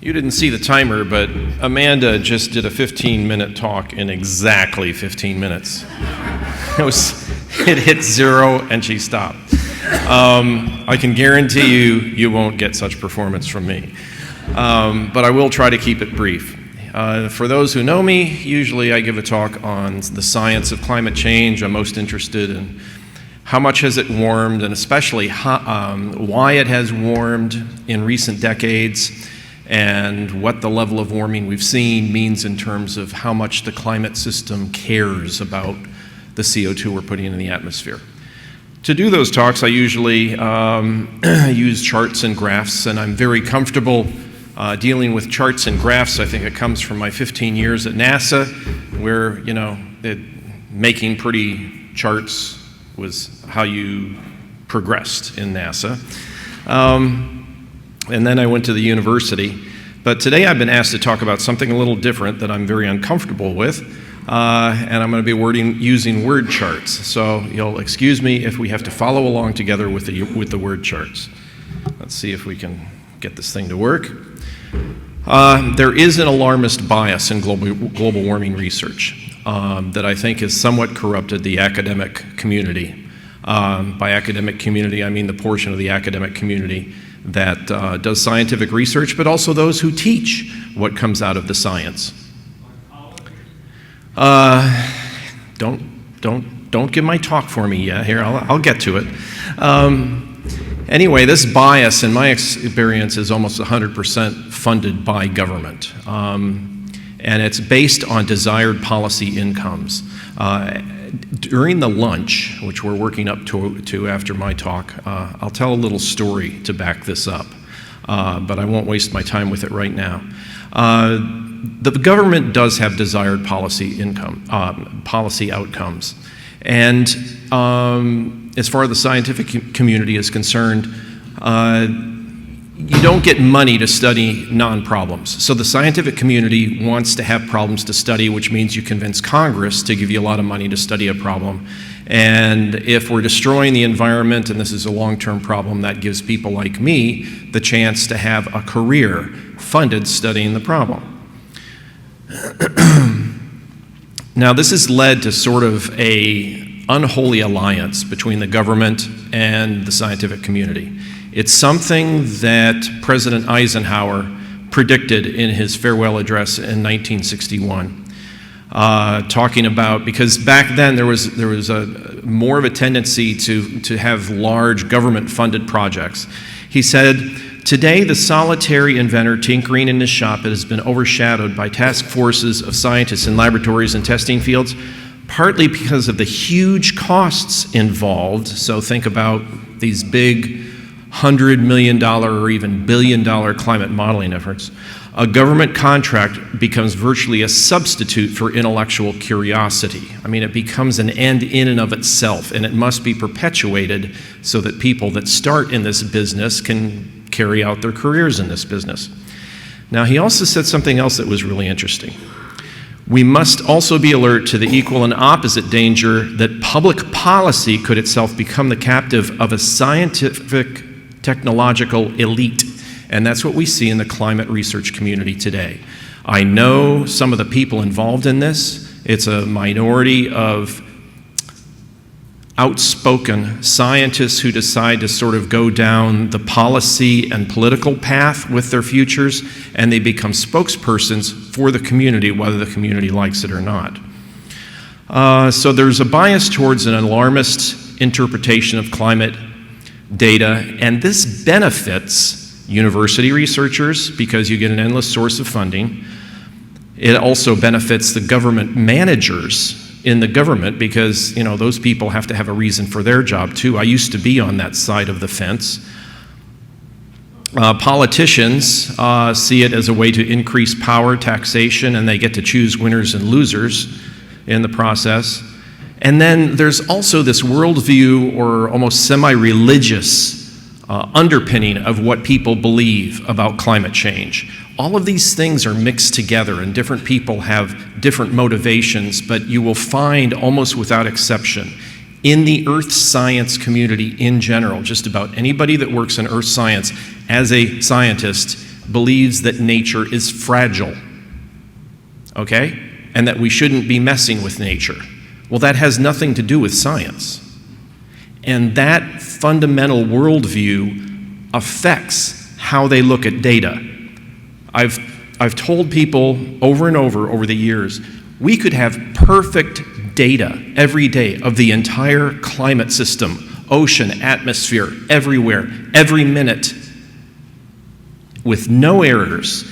You didn't see the timer, but Amanda just did a 15-minute talk in exactly 15 minutes. It hit 0 and she stopped. I can guarantee you won't get such performance from me. But I will try to keep it brief. For those who know me, usually I give a talk on the science of climate change. I'm most interested in how much has it warmed, and especially why it has warmed in recent decades, and what the level of warming we've seen means in terms of how much the climate system cares about the CO2 we're putting in the atmosphere. To do those talks, I usually use charts and graphs, and I'm very comfortable dealing with charts and graphs. I think it comes from my 15 years at NASA, where, making pretty charts was how you progressed in NASA. And then I went to the university. But today I've been asked to talk about something a little different that I'm very uncomfortable with, and I'm going to be using word charts. So you'll excuse me if we have to follow along together with the word charts. Let's see if we can get this thing to work. There is an alarmist bias in global warming research that I think has somewhat corrupted the academic community. By academic community, I mean the portion of the academic community that does scientific research, but also those who teach what comes out of the science. Don't give my talk for me yet. Here, I'll get to it. Anyway, this bias, in my experience, is almost 100% funded by government, and it's based on desired policy incomes. During the lunch, which we're working up to after my talk, I'll tell a little story to back this up, but I won't waste my time with it right now. The government does have desired policy outcomes, and as far as the scientific community is concerned, you don't get money to study non-problems. So the scientific community wants to have problems to study, which means you convince Congress to give you a lot of money to study a problem. And if we're destroying the environment, and this is a long-term problem, that gives people like me the chance to have a career funded studying the problem. Now, this has led to sort of an unholy alliance between the government and the scientific community. It's something that President Eisenhower predicted in his farewell address in 1961, talking about, because back then there was more of a tendency to have large government-funded projects. He said, "Today, the solitary inventor tinkering in his shop has been overshadowed by task forces of scientists in laboratories and testing fields, partly because of the huge costs involved." So think about these big $100 million or even $1 billion climate modeling efforts. A government contract becomes virtually a substitute for intellectual curiosity. I mean, it becomes an end in and of itself, and it must be perpetuated so that people that start in this business can carry out their careers in this business. Now, he also said something else that was really interesting. We must also be alert to the equal and opposite danger that public policy could itself become the captive of a scientific technological elite. And that's what we see in the climate research community today. I know some of the people involved in this. It's a minority of outspoken scientists who decide to sort of go down the policy and political path with their futures, and they become spokespersons for the community, whether the community likes it or not. So there's a bias towards an alarmist interpretation of climate data, and this benefits university researchers because you get an endless source of funding. It also benefits the government managers in the government because, those people have to have a reason for their job too. I used to be on that side of the fence. Politicians see it as a way to increase power, taxation, and they get to choose winners and losers in the process. And then there's also this worldview or almost semi-religious underpinning of what people believe about climate change. All of these things are mixed together, and different people have different motivations, but you will find almost without exception in the earth science community in general, just about anybody that works in earth science as a scientist believes that nature is fragile, okay? And that we shouldn't be messing with nature. Well, that has nothing to do with science. And that fundamental worldview affects how they look at data. I've told people over and over the years, we could have perfect data every day of the entire climate system, ocean, atmosphere, everywhere, every minute, with no errors,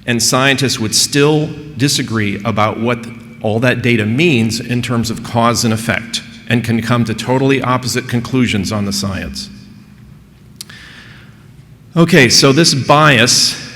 and scientists would still disagree about what all that data means in terms of cause and effect, and can come to totally opposite conclusions on the science. Okay, so this bias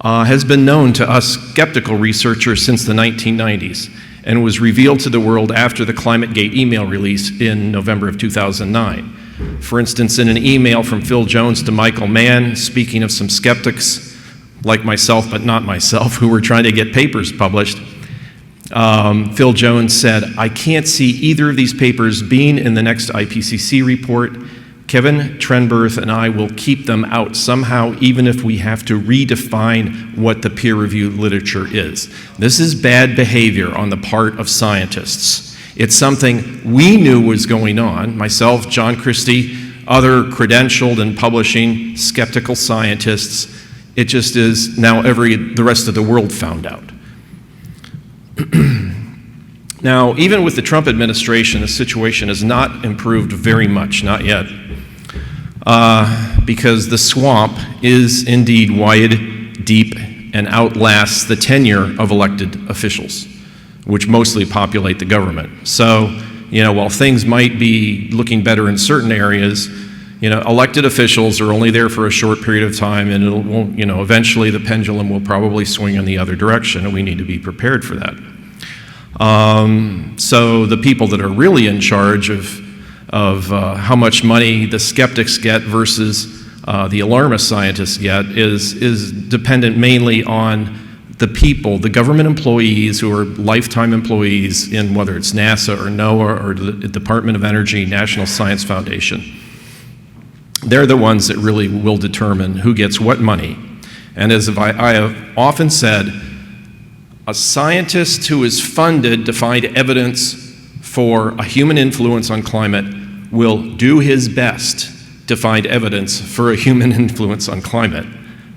has been known to us skeptical researchers since the 1990s, and was revealed to the world after the ClimateGate email release in November of 2009. For instance, in an email from Phil Jones to Michael Mann, speaking of some skeptics, like myself but not myself, who were trying to get papers published, Phil Jones said, "I can't see either of these papers being in the next IPCC report. Kevin Trenberth and I will keep them out somehow, even if we have to redefine what the peer-reviewed literature is." This is bad behavior on the part of scientists. It's something we knew was going on, myself, John Christie, other credentialed and publishing skeptical scientists. It just is now the rest of the world found out. Now, even with the Trump administration, the situation has not improved very much, not yet. Because the swamp is indeed wide, deep, and outlasts the tenure of elected officials, which mostly populate the government. So, while things might be looking better in certain areas, elected officials are only there for a short period of time, and eventually the pendulum will probably swing in the other direction, and we need to be prepared for that. So the people that are really in charge of how much money the skeptics get versus the alarmist scientists get is dependent mainly on the people, the government employees who are lifetime employees in whether it's NASA or NOAA or the Department of Energy, National Science Foundation. They're the ones that really will determine who gets what money. And as I have often said, a scientist who is funded to find evidence for a human influence on climate will do his best to find evidence for a human influence on climate.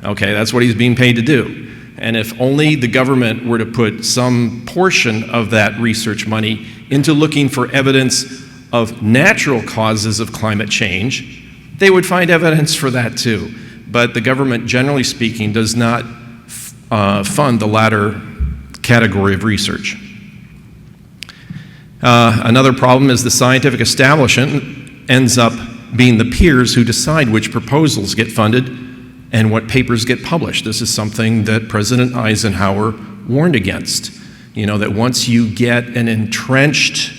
Okay, that's what he's being paid to do. And if only the government were to put some portion of that research money into looking for evidence of natural causes of climate change, they would find evidence for that too. But the government, generally speaking, does not fund the latter category of research. Another problem is the scientific establishment ends up being the peers who decide which proposals get funded and what papers get published. This is something that President Eisenhower warned against. That once you get an entrenched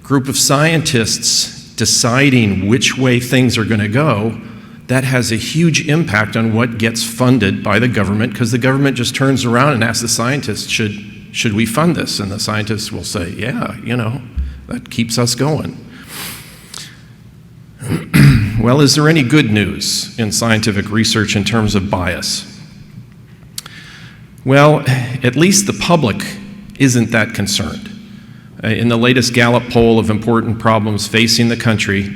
group of scientists deciding which way things are going to go, that has a huge impact on what gets funded by the government, because the government just turns around and asks the scientists, should we fund this? And the scientists will say, yeah, that keeps us going. Well, is there any good news in scientific research in terms of bias? Well, at least the public isn't that concerned. In the latest Gallup poll of important problems facing the country,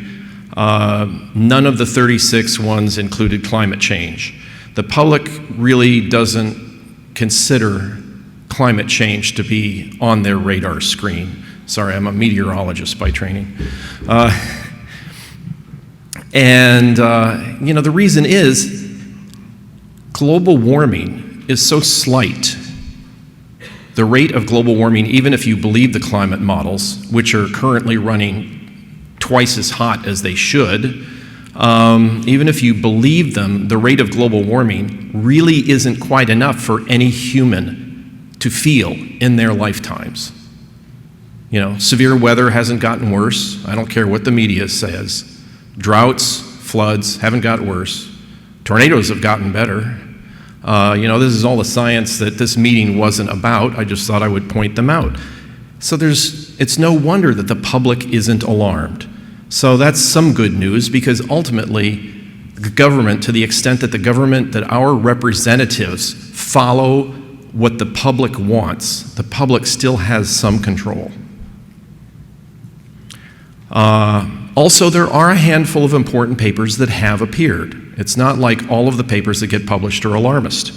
none of the 36 ones included climate change. The public really doesn't consider climate change to be on their radar screen. Sorry, I'm a meteorologist by training. The reason is global warming is so slight. The rate of global warming, even if you believe the climate models, which are currently running twice as hot as they should, even if you believe them, the rate of global warming really isn't quite enough for any human to feel in their lifetimes. Severe weather hasn't gotten worse. I don't care what the media says. Droughts, floods haven't got worse. Tornadoes have gotten better. This is all the science that this meeting wasn't about. I just thought I would point them out. So it's no wonder that the public isn't alarmed. So that's some good news, because ultimately the government, to the extent that the government, that our representatives follow what the public wants, the public still has some control. Also, there are a handful of important papers that have appeared. It's not like all of the papers that get published are alarmist.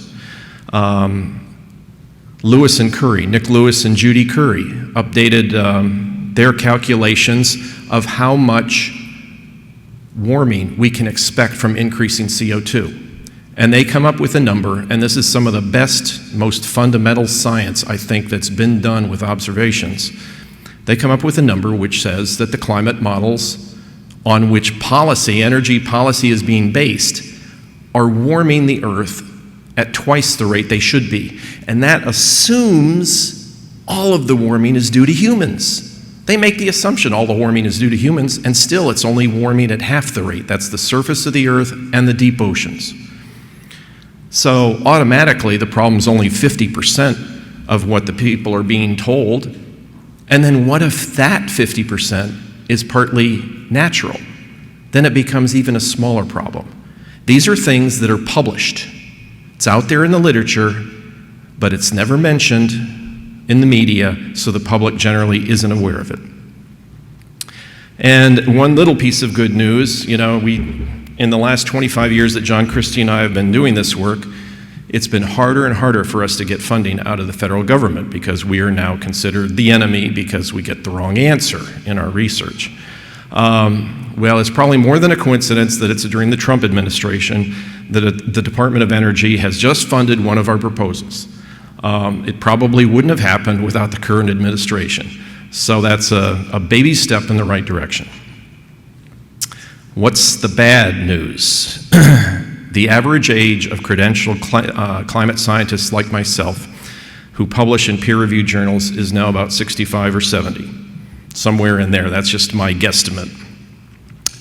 Lewis and Curry, Nick Lewis and Judy Curry, updated their calculations of how much warming we can expect from increasing CO2. And they come up with a number, and this is some of the best, most fundamental science, I think, that's been done with observations. They come up with a number which says that the climate models on which policy, energy policy is being based, are warming the Earth at twice the rate they should be. And that assumes all of the warming is due to humans. They make the assumption all the warming is due to humans, and still it's only warming at half the rate. That's the surface of the Earth and the deep oceans. So automatically the problem's only 50% of what the people are being told. And then what if that 50% is partly natural? Then it becomes even a smaller problem. These are things that are published. It's out there in the literature, but it's never mentioned in the media, so the public generally isn't aware of it. And one little piece of good news, in the last 25 years that John Christie and I have been doing this work, it's been harder and harder for us to get funding out of the federal government because we are now considered the enemy because we get the wrong answer in our research. Well, it's probably more than a coincidence that it's during the Trump administration that the Department of Energy has just funded one of our proposals. It probably wouldn't have happened without the current administration. So that's a baby step in the right direction. What's the bad news? The average age of credentialed climate scientists like myself who publish in peer-reviewed journals is now about 65 or 70. Somewhere in there, that's just my guesstimate.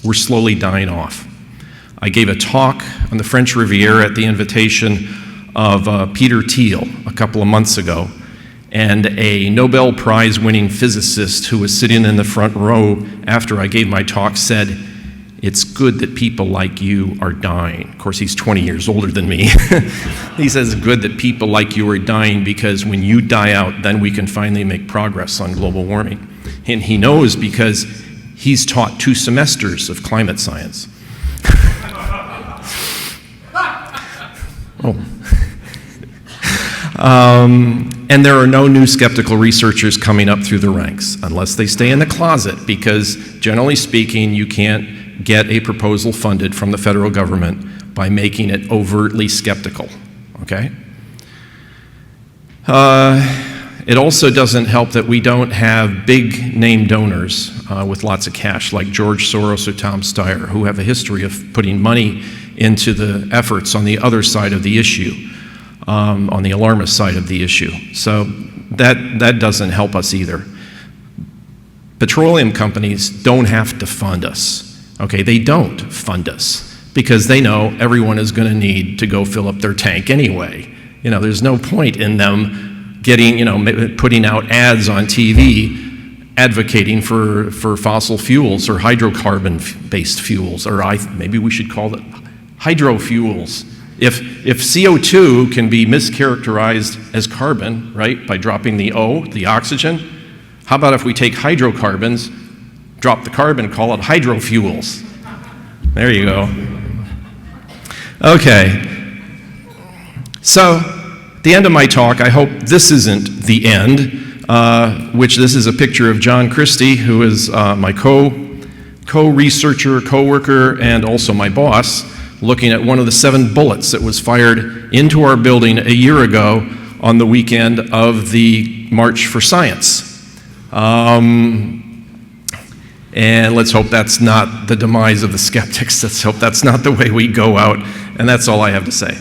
We're slowly dying off. I gave a talk on the French Riviera at the invitation of Peter Thiel a couple of months ago, and a Nobel Prize winning physicist who was sitting in the front row after I gave my talk said, "It's good that people like you are dying." Of course, he's 20 years older than me. He says, "It's good that people like you are dying because when you die out, then we can finally make progress on global warming." And he knows because he's taught 2 semesters of climate science. Oh. And there are no new skeptical researchers coming up through the ranks unless they stay in the closet, because generally speaking, you can't get a proposal funded from the federal government by making it overtly skeptical, okay? It also doesn't help that we don't have big name donors with lots of cash like George Soros or Tom Steyer, who have a history of putting money into the efforts on the other side of the issue, on the alarmist side of the issue. So that doesn't help us either. Petroleum companies don't have to fund us, okay? They don't fund us because they know everyone is going to need to go fill up their tank anyway. There's no point in them putting out ads on TV advocating for fossil fuels or hydrocarbon-based fuels, or maybe we should call it hydrofuels. If CO2 can be mischaracterized as carbon, right, by dropping the O, the oxygen, how about if we take hydrocarbons, drop the carbon, call it hydrofuels? There you go. Okay. So, at the end of my talk, I hope this isn't the end, this is a picture of John Christie, who is my co-researcher, co-worker, and also my boss, looking at one of the 7 bullets that was fired into our building a year ago on the weekend of the March for Science. And let's hope that's not the demise of the skeptics. Let's hope that's not the way we go out. And that's all I have to say.